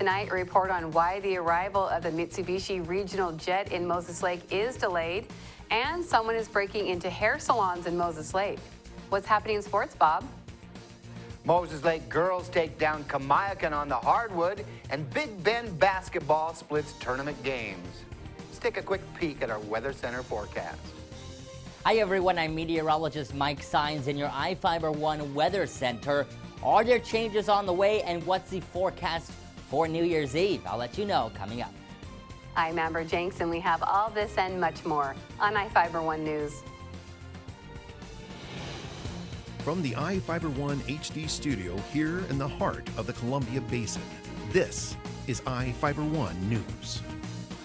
Tonight, a report on why the arrival of the Mitsubishi regional jet in Moses Lake is delayed, and someone is breaking into hair salons in Moses Lake. What's happening in sports, Bob? Moses Lake girls take down Kamiakan on the hardwood, and Big Bend basketball splits tournament games. Let's take a quick peek at our Weather Center forecast. Hi everyone, I'm meteorologist Mike Sines in your iFIBER 1 Weather Center. Are there changes on the way, and what's the forecast for New Year's Eve? I'll let you know coming up. I'm Amber Jenks, and we have all this and much more on iFIBER 1 News. From the iFIBER 1 HD studio here in the heart of the Columbia Basin, this is iFIBER 1 News.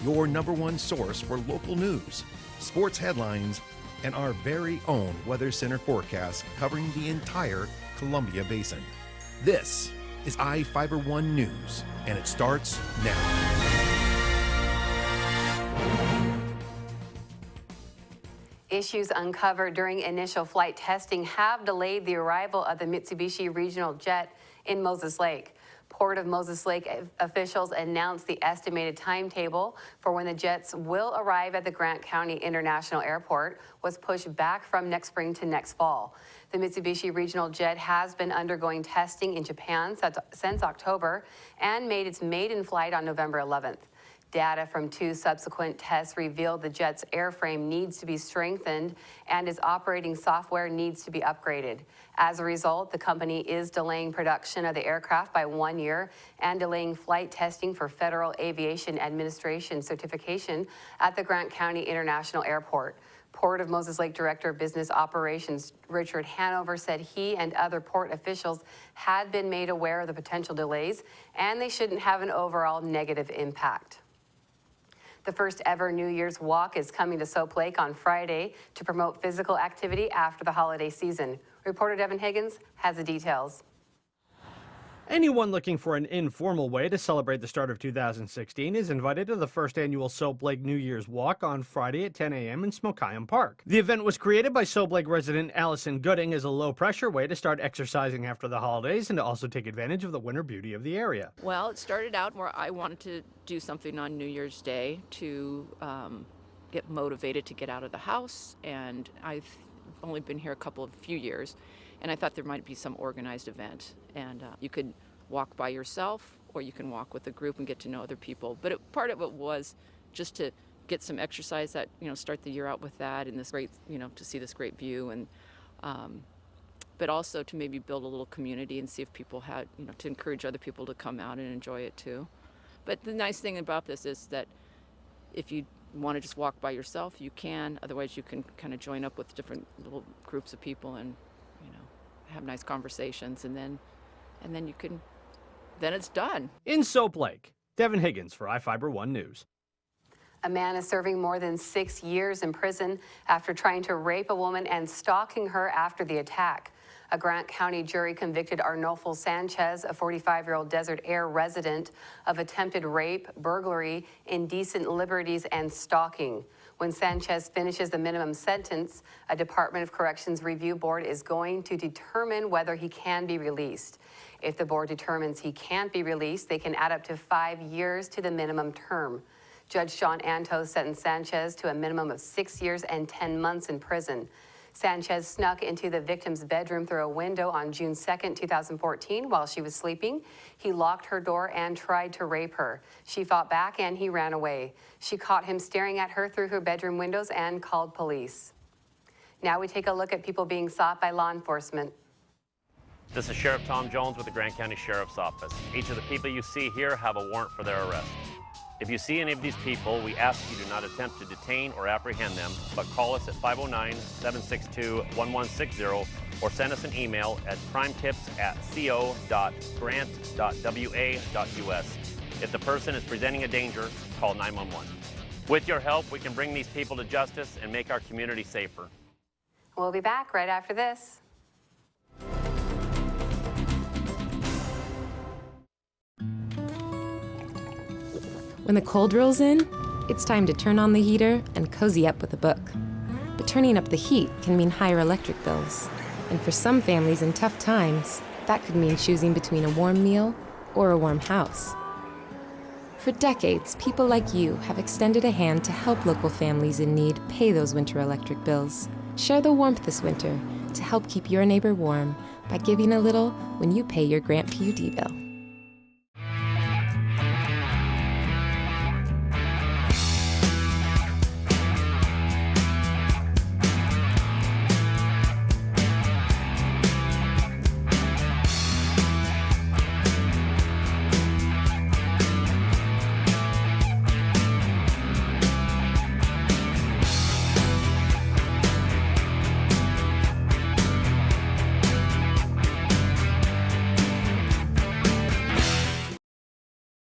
Your #1 source for local news, sports headlines, and our very own Weather Center forecast covering the entire Columbia Basin. This is iFIBER 1 News, and it starts now. Issues uncovered during initial flight testing have delayed the arrival of the Mitsubishi regional jet in Moses Lake. Port of Moses Lake officials announced the estimated timetable for when the jets will arrive at the Grant County International Airport was pushed back from next spring to next fall. The Mitsubishi regional jet has been undergoing testing in Japan since October and made its maiden flight on November 11th. Data from 2 subsequent tests revealed the jet's airframe needs to be strengthened and its operating software needs to be upgraded. As a result, the company is delaying production of the aircraft by 1 year and delaying flight testing for Federal Aviation Administration certification at the Grant County International Airport. Port of Moses Lake Director of Business Operations Richard Hanover said he and other port officials had been made aware of the potential delays and they shouldn't have an overall negative impact. The first ever New Year's walk is coming to Soap Lake on Friday to promote physical activity after the holiday season. Reporter Devin Higgins has the details. Anyone looking for an informal way to celebrate the start of 2016 is invited to the first annual Soap Lake New Year's Walk on Friday at 10 a.m. in Smokeyam Park. The event was created by Soap Lake resident Allison Gooding as a low-pressure way to start exercising after the holidays and to also take advantage of the winter beauty of the area. Well, it started out where I wanted to do something on New Year's Day to get motivated to get out of the house, and I've only been here a few years. And I thought there might be some organized event, and you could walk by yourself or you can walk with a group and get to know other people. But part of it was just to get some exercise, that start the year out with that and this great, to see this great view, and but also to maybe build a little community and see if people had, to encourage other people to come out and enjoy it too. But the nice thing about this is that if you want to just walk by yourself, you can. Otherwise, you can kind of join up with different little groups of people and have nice conversations, and then it's done. In Soap Lake, Devin Higgins for iFIBER 1 News. A man is serving more than 6 years in prison after trying to rape a woman and stalking her after the attack. A Grant County jury convicted Arnolfo Sanchez, a 45-year-old Desert Air resident, of attempted rape, burglary, indecent liberties, and stalking. When Sanchez finishes the minimum sentence, a Department of Corrections review board is going to determine whether he can be released. If the board determines he can't be released, they can add up to 5 years to the minimum term. Judge John Antos sentenced Sanchez to a minimum of 6 years and 10 months in prison. Sanchez snuck into the victim's bedroom through a window on June 2, 2014 while she was sleeping. He locked her door and tried to rape her. She fought back and he ran away. She caught him staring at her through her bedroom windows and called police. Now we take a look at people being sought by law enforcement. This is Sheriff Tom Jones with the Grant County Sheriff's Office. Each of the people you see here have a warrant for their arrest. If you see any of these people, we ask you do not attempt to detain or apprehend them, but call us at 509-762-1160 or send us an email at crimetips@co.grant.wa.us. If the person is presenting a danger, call 911. With your help, we can bring these people to justice and make our community safer. We'll be back right after this. When the cold rolls in, it's time to turn on the heater and cozy up with a book. But turning up the heat can mean higher electric bills. And for some families in tough times, that could mean choosing between a warm meal or a warm house. For decades, people like you have extended a hand to help local families in need pay those winter electric bills. Share the warmth this winter to help keep your neighbor warm by giving a little when you pay your Grant PUD bill.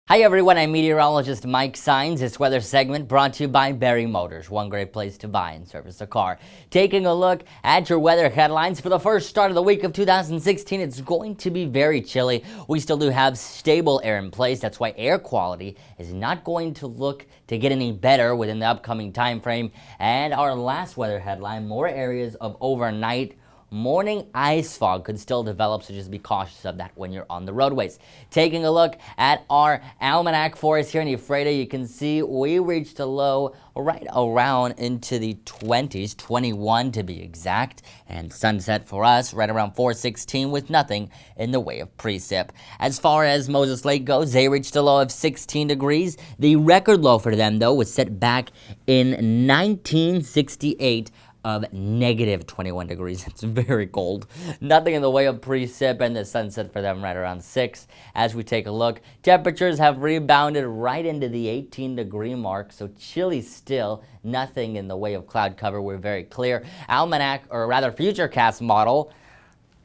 Hi everyone, I'm meteorologist Mike Sines. This weather segment brought to you by Berry Motors, one great place to buy and service a car. Taking a look at your weather headlines for the first start of the week of 2016, it's going to be very chilly. We still do have stable air in place. That's why air quality is not going to look to get any better within the upcoming time frame. And our last weather headline, more areas of overnight morning ice fog could still develop, so just be cautious of that when you're on the roadways. Taking a look at our almanac for us here in Ephrata, you can see we reached a low right around into the 20s, 21 to be exact, and sunset for us right around 4:16 with nothing in the way of precip. As far as Moses Lake goes, they reached a low of 16 degrees. The record low for them, though, was set back in 1968 of negative 21 degrees. It's very cold. Nothing in the way of precip, and the sunset for them right around 6. As we take a look, temperatures have rebounded right into the 18-degree mark, so chilly still. Nothing in the way of cloud cover. We're very clear. Almanac, or rather Futurecast model,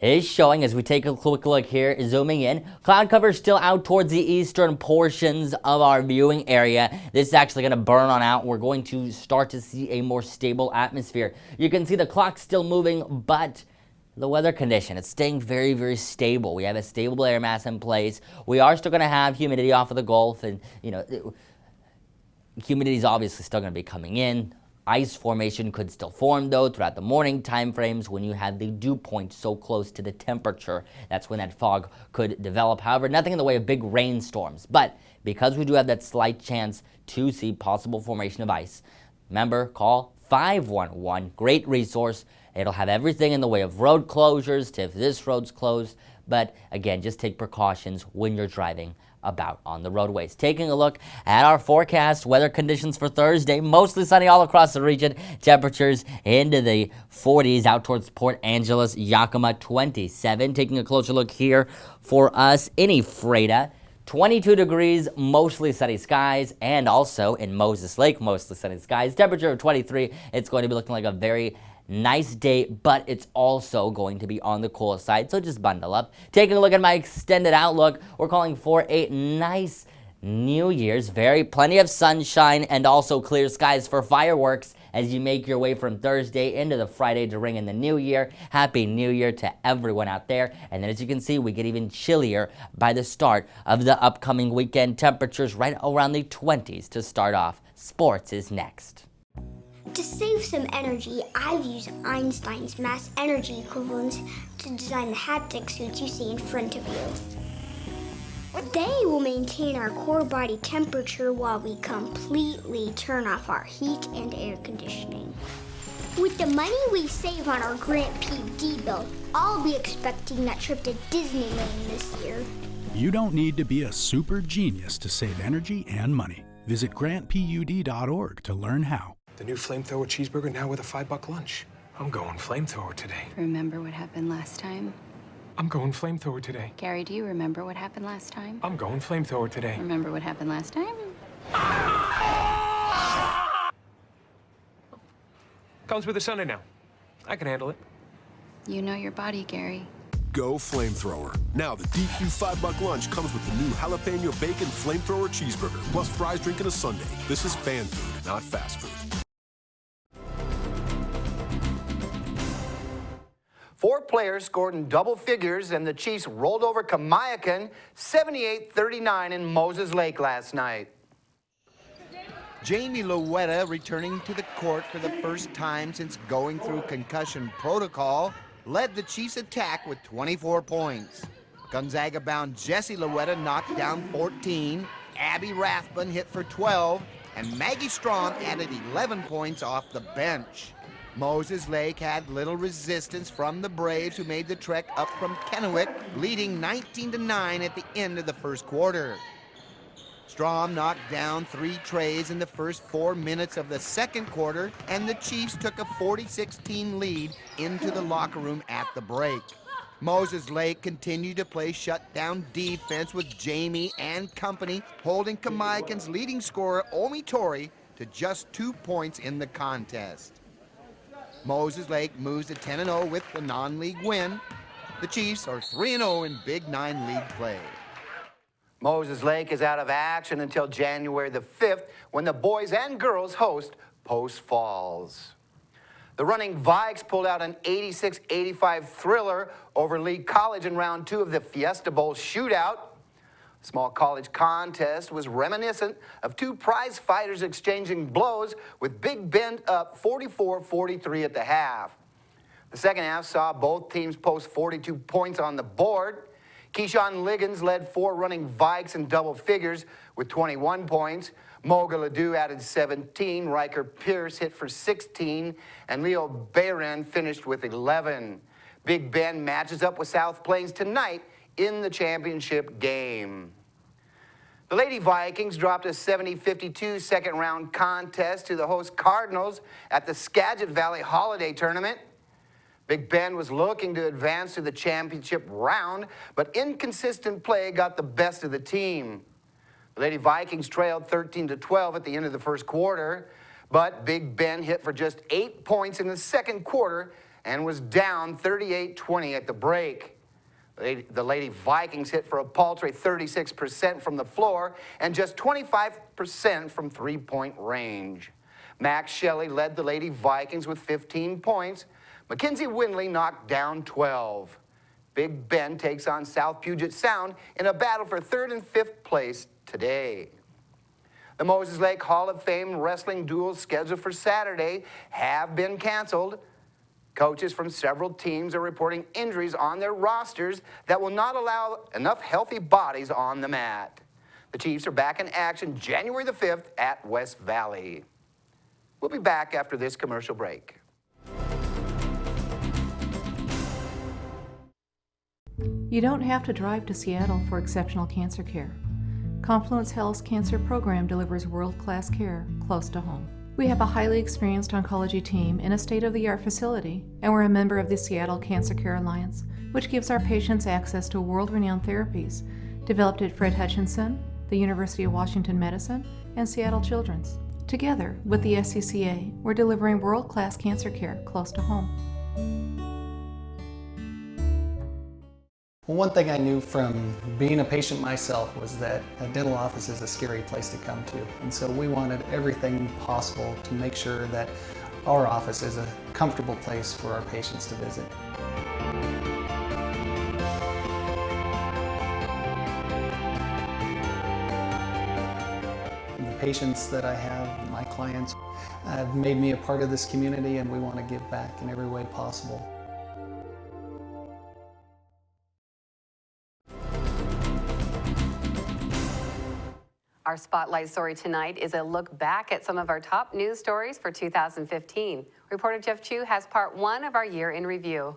is showing, as we take a quick look here, zooming in, cloud cover still out towards the eastern portions of our viewing area. This is actually going to burn on out. We're going to start to see a more stable atmosphere. You can see the clock still moving, but the weather condition, it's staying very, very stable. We have a stable air mass in place. We are still going to have humidity off of the Gulf, and humidity is obviously still going to be coming in. Ice formation could still form, though, throughout the morning time frames when you have the dew point so close to the temperature. That's when that fog could develop. However, nothing in the way of big rainstorms. But because we do have that slight chance to see possible formation of ice, remember, call 511. Great resource. It'll have everything in the way of road closures to if this road's closed. But again, just take precautions when you're driving about on the roadways. Taking a look at our forecast, weather conditions for Thursday, mostly sunny all across the region. Temperatures into the 40s out towards Port Angeles, Yakima, 27. Taking a closer look here for us in Ephrata, 22 degrees, mostly sunny skies, and also in Moses Lake, mostly sunny skies. Temperature of 23. It's going to be looking like a very nice day, but it's also going to be on the cool side, so just bundle up. Taking a look at my extended outlook, we're calling for a nice New Year's. Plenty of sunshine and also clear skies for fireworks as you make your way from Thursday into the Friday to ring in the new year. Happy New Year to everyone out there. And then as you can see, we get even chillier by the start of the upcoming weekend. Temperatures right around the 20s to start off. Sports is next. To save some energy, I've used Einstein's mass energy equivalents to design the haptic suits you see in front of you. They will maintain our core body temperature while we completely turn off our heat and air conditioning. With the money we save on our Grant PUD bill, I'll be expecting that trip to Disneyland this year. You don't need to be a super genius to save energy and money. Visit grantpud.org to learn how. The new flamethrower cheeseburger now with a $5 lunch. I'm going flamethrower today. Remember what happened last time? I'm going flamethrower today. Gary, do you remember what happened last time? I'm going flamethrower today. Remember what happened last time? Comes with a Sunday now. I can handle it. You know your body, Gary. Go flamethrower. Now the DQ $5 lunch comes with the new jalapeno bacon flamethrower cheeseburger, plus fries, drink, and a sundae. This is fan food, not fast food. 4 players scored in double figures, and the Chiefs rolled over Kamiakin 78-39 in Moses Lake last night. Jamie Loetta, returning to the court for the first time since going through concussion protocol, led the Chiefs' attack with 24 points. Gonzaga-bound Jesse Loetta knocked down 14. Abby Rathbun hit for 12, and Maggie Strom added 11 points off the bench. Moses Lake had little resistance from the Braves, who made the trek up from Kennewick, leading 19-9 at the end of the first quarter. Strom knocked down 3 trays in the first 4 minutes of the second quarter, and the Chiefs took a 40-16 lead into the locker room at the break. Moses Lake continued to play shutdown defense with Jamie and company, holding Kamiakin's leading scorer, Omi Tori, to just 2 points in the contest. Moses Lake moves to 10-0 with the non-league win. The Chiefs are 3-0 in Big 9 league play. Moses Lake is out of action until January the 5th, when the boys and girls host Post Falls. The Running Vikes pulled out an 86-85 thriller over Lee College in round 2 of the Fiesta Bowl shootout. The small college contest was reminiscent of 2 prize fighters exchanging blows, with Big Bend up 44-43 at the half. The second half saw both teams post 42 points on the board. Keyshawn Liggins led 4 Running Vikes in double figures with 21 points. Moga Ledoux added 17, Riker Pierce hit for 16, and Leo Bayren finished with 11. Big Bend matches up with South Plains tonight in the championship game. The Lady Vikings dropped a 70-52 second-round contest to the host Cardinals at the Skagit Valley Holiday Tournament. Big Bend was looking to advance to the championship round, but inconsistent play got the best of the team. The Lady Vikings trailed 13-12 at the end of the first quarter, but Big Bend hit for just 8 points in the second quarter and was down 38-20 at the break. The Lady Vikings hit for a paltry 36% from the floor and just 25% from three-point range. Max Shelley led the Lady Vikings with 15 points. Mackenzie Windley knocked down 12. Big Bend takes on South Puget Sound in a battle for 3rd and 5th place today. The Moses Lake Hall of Fame wrestling duels scheduled for Saturday have been canceled. Coaches from several teams are reporting injuries on their rosters that will not allow enough healthy bodies on the mat. The Chiefs are back in action January the 5th at West Valley. We'll be back after this commercial break. You don't have to drive to Seattle for exceptional cancer care. Confluence Health's cancer program delivers world-class care close to home. We have a highly experienced oncology team in a state-of-the-art facility, and we're a member of the Seattle Cancer Care Alliance, which gives our patients access to world-renowned therapies developed at Fred Hutchinson, the University of Washington Medicine, and Seattle Children's. Together with the SCCA, we're delivering world-class cancer care close to home. Well, one thing I knew from being a patient myself was that a dental office is a scary place to come to. And so we wanted everything possible to make sure that our office is a comfortable place for our patients to visit. The patients that I have, my clients, have made me a part of this community, and we want to give back in every way possible. Our spotlight story tonight is a look back at some of our top news stories for 2015. Reporter Jeff Chu has part 1 of our year in review.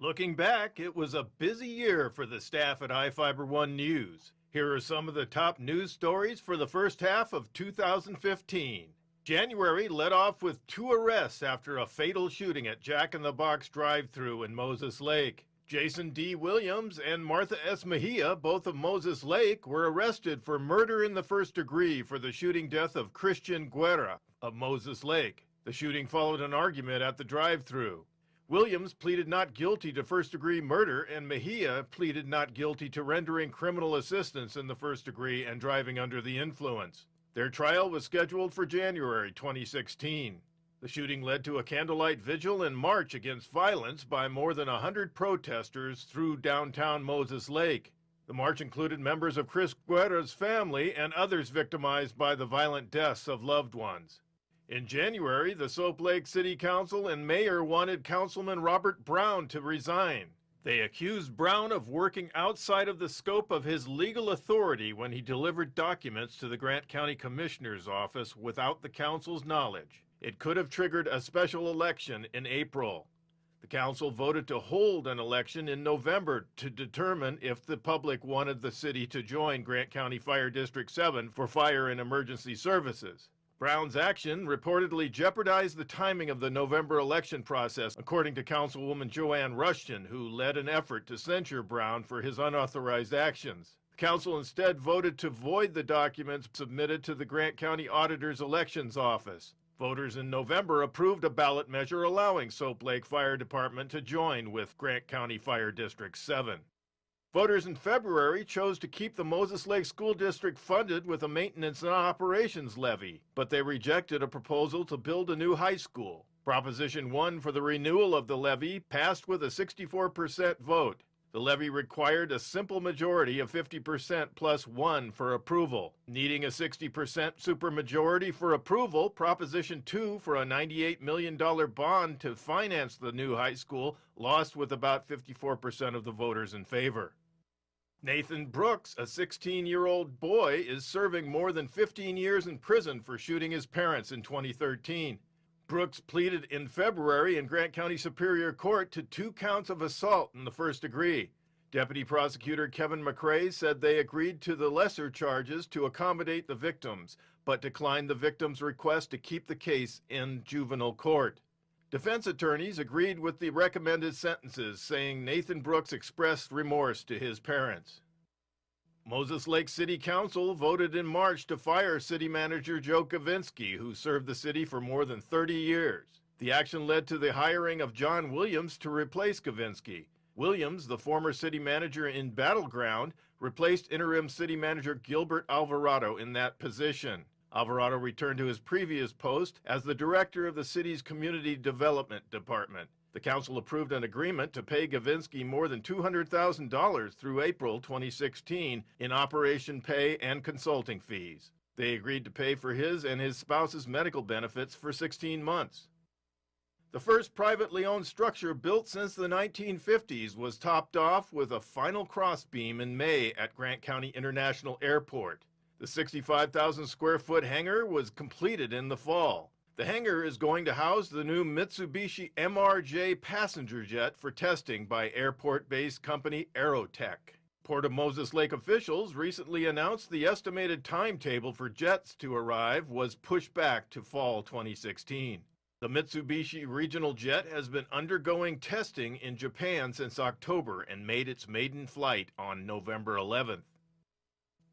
Looking back, it was a busy year for the staff at iFIBER 1 News. Here are some of the top news stories for the first half of 2015. January led off with 2 arrests after a fatal shooting at Jack in the Box drive-thru in Moses Lake. Jason D. Williams and Martha S. Mejia, both of Moses Lake, were arrested for murder in the first degree for the shooting death of Christian Guerra of Moses Lake. The shooting followed an argument at the drive-thru. Williams pleaded not guilty to first-degree murder, and Mejia pleaded not guilty to rendering criminal assistance in the first degree and driving under the influence. Their trial was scheduled for January 2016. The shooting led to a candlelight vigil and march against violence by more than 100 protesters through downtown Moses Lake. The march included members of Chris Guerra's family and others victimized by the violent deaths of loved ones. In January, the Soap Lake City Council and mayor wanted Councilman Robert Brown to resign. They accused Brown of working outside of the scope of his legal authority when he delivered documents to the Grant County Commissioner's office without the council's knowledge. It could have triggered a special election in April. The council voted to hold an election in November to determine if the public wanted the city to join Grant County Fire District 7 for fire and emergency services. Brown's action reportedly jeopardized the timing of the November election process, according to Councilwoman Joanne Rushton, who led an effort to censure Brown for his unauthorized actions. The council instead voted to void the documents submitted to the Grant County Auditor's Elections Office. Voters in November approved a ballot measure allowing Soap Lake Fire Department to join with Grant County Fire District 7. Voters in February chose to keep the Moses Lake School District funded with a maintenance and operations levy, but they rejected a proposal to build a new high school. Proposition 1 for the renewal of the levy passed with a 64% vote. The levy required a simple majority of 50% plus 1 for approval. Needing a 60% supermajority for approval, Proposition 2 for a $98 million bond to finance the new high school lost with about 54% of the voters in favor. Nathan Brooks, a 16-year-old boy, is serving more than 15 years in prison for shooting his parents in 2013. Brooks pleaded in February in Grant County Superior Court to 2 counts of assault in the first degree. Deputy Prosecutor Kevin McRae said they agreed to the lesser charges to accommodate the victims, but declined the victims' request to keep the case in juvenile court. Defense attorneys agreed with the recommended sentences, saying Nathan Brooks expressed remorse to his parents. Moses Lake City Council voted in March to fire City Manager Joe Kavinsky, who served the city for more than 30 years. The action led to the hiring of John Williams to replace Kavinsky. Williams, the former city manager in Battleground, replaced interim city manager Gilbert Alvarado in that position. Alvarado returned to his previous post as the director of the city's Community Development Department. The council approved an agreement to pay Gavinsky more than $200,000 through April 2016 in operation pay and consulting fees. They agreed to pay for his and his spouse's medical benefits for 16 months. The first privately owned structure built since the 1950s was topped off with a final crossbeam in May at Grant County International Airport. The 65,000 square foot hangar was completed in the fall. The hangar is going to house the new Mitsubishi MRJ passenger jet for testing by airport-based company Aerotech. Port of Moses Lake officials recently announced the estimated timetable for jets to arrive was pushed back to fall 2016. The Mitsubishi regional jet has been undergoing testing in Japan since October and made its maiden flight on November 11th.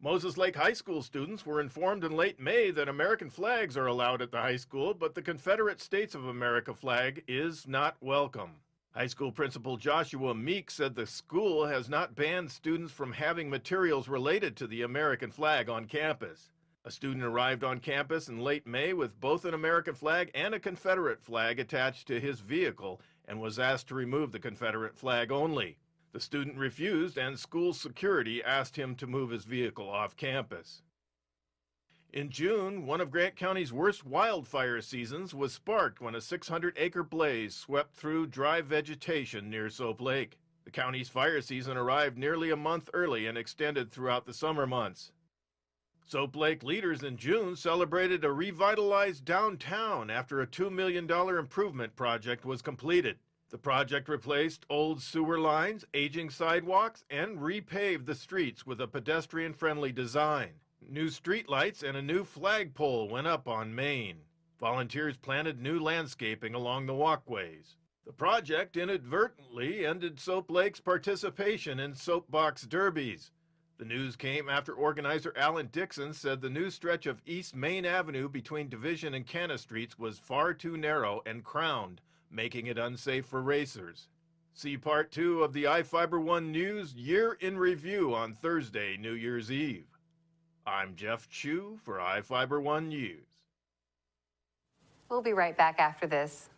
Moses Lake High School students were informed in late May that American flags are allowed at the high school, but the Confederate States of America flag is not welcome. High school principal Joshua Meek said the school has not banned students from having materials related to the American flag on campus. A student arrived on campus in late May with both an American flag and a Confederate flag attached to his vehicle and was asked to remove the Confederate flag only. The student refused, and school security asked him to move his vehicle off campus. In June, one of Grant County's worst wildfire seasons was sparked when a 600-acre blaze swept through dry vegetation near Soap Lake. The county's fire season arrived nearly a month early and extended throughout the summer months. Soap Lake leaders in June celebrated a revitalized downtown after a $2 million improvement project was completed. The project replaced old sewer lines, aging sidewalks, and repaved the streets with a pedestrian-friendly design. New streetlights and a new flagpole went up on Main. Volunteers planted new landscaping along the walkways. The project inadvertently ended Soap Lake's participation in soapbox derbies. The news came after organizer Alan Dixon said the new stretch of East Main Avenue between Division and Canna Streets was far too narrow and crowned, making it unsafe for racers. See Part 2 of the iFIBER 1 News Year in Review on Thursday, New Year's Eve. I'm Jeff Chu for iFIBER 1 News. We'll be right back after this.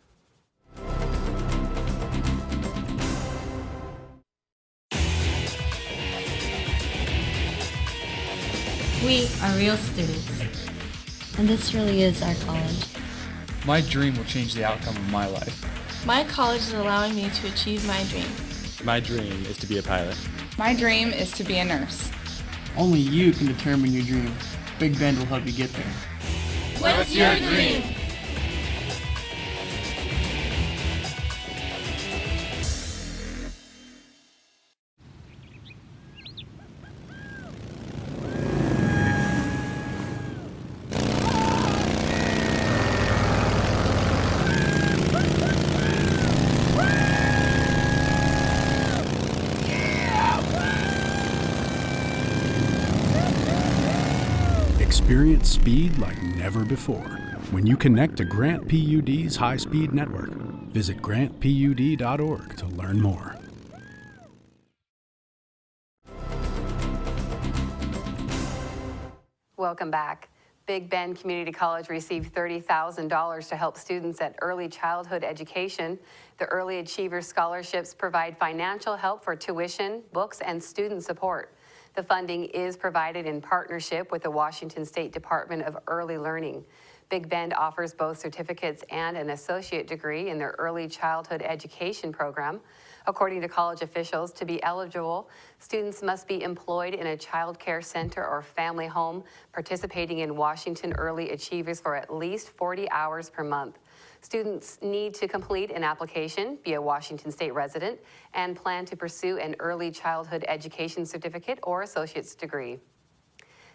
We are real students, and this really is our college. My dream will change the outcome of my life. My college is allowing me to achieve my dream. My dream is to be a pilot. My dream is to be a nurse. Only you can determine your dream. Big Bend will help you get there. What's your dream? Experience speed like never before when you connect to Grant PUD's high-speed network. Visit grantpud.org to learn more. Welcome back. Big Bend Community College received $30,000 to help students at early childhood education. The Early Achievers Scholarships provide financial help for tuition, books, and student support. The funding is provided in partnership with the Washington State Department of Early Learning. Big Bend offers both certificates and an associate degree in their early childhood education program. According to college officials, to be eligible, students must be employed in a child care center or family home, participating in Washington Early Achievers for at least 40 hours per month. Students need to complete an application, be a Washington State resident, and plan to pursue an early childhood education certificate or associate's degree.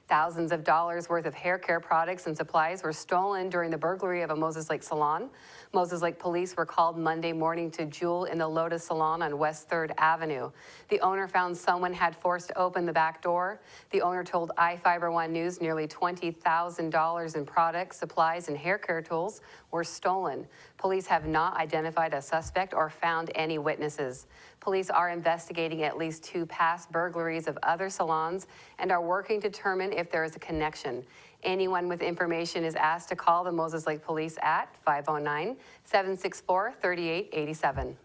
Thousands of dollars worth of hair care products and supplies were stolen during the burglary of a Moses Lake salon. Moses Lake police were called Monday morning to Jewel in the Lotus Salon on West 3rd Avenue. The owner found someone had forced open the back door. The owner told iFIBER 1 News nearly $20,000 in products, supplies, and hair care tools were stolen. Police have not identified a suspect or found any witnesses. Police are investigating at least 2 past burglaries of other salons and are working to determine if there is a connection. Anyone with information is asked to call the Moses Lake Police at 509-764-3887.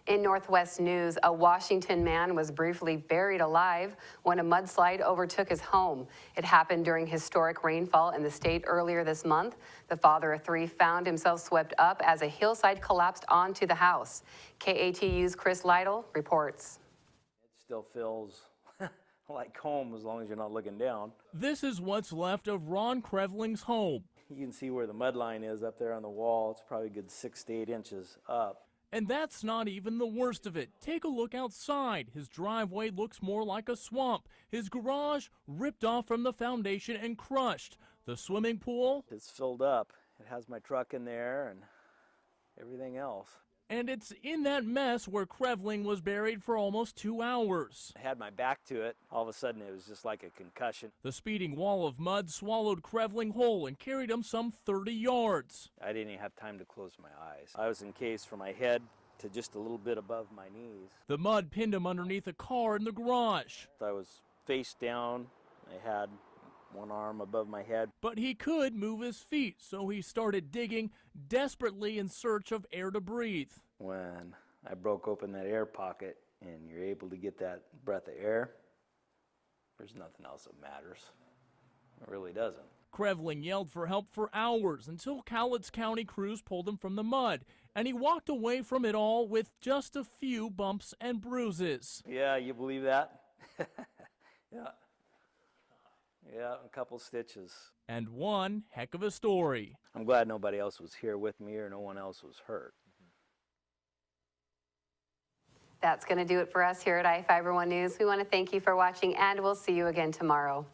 In Northwest news, a Washington man was briefly buried alive when a mudslide overtook his home. It happened during historic rainfall in the state earlier this month. The father of 3 found himself swept up as a hillside collapsed onto the house. KATU's Chris Lytle reports. It still feels like home as long as you're not looking down. This is what's left of Ron Krevling's home. You can see where the mud line is up there on the wall. It's probably a good 6 to 8 inches up. And that's not even the worst of it. Take a look outside. His driveway looks more like a swamp. His garage ripped off from the foundation and crushed. The swimming pool, it's filled up. It has my truck in there and everything else. And it's in that mess where Krevling was buried for almost 2 hours. I had my back to it. All of a sudden it was just like a concussion. The speeding wall of mud swallowed Krevling whole and carried him some 30 yards. I didn't even have time to close my eyes. I was encased from my head to just a little bit above my knees. The mud pinned him underneath a car in the garage. I was face down. I had one arm above my head. But he could move his feet, so he started digging desperately in search of air to breathe. When I broke open that air pocket and you're able to get that breath of air, there's nothing else that matters. It really doesn't. Krevling yelled for help for hours until Cowlitz County crews pulled him from the mud, and he walked away from it all with just a few bumps and bruises. Yeah, you believe that? Yeah, a couple stitches. And one heck of a story. I'm glad nobody else was here with me or no one else was hurt. That's going to do it for us here at iFIBER 1 News. We want to thank you for watching, and we'll see you again tomorrow.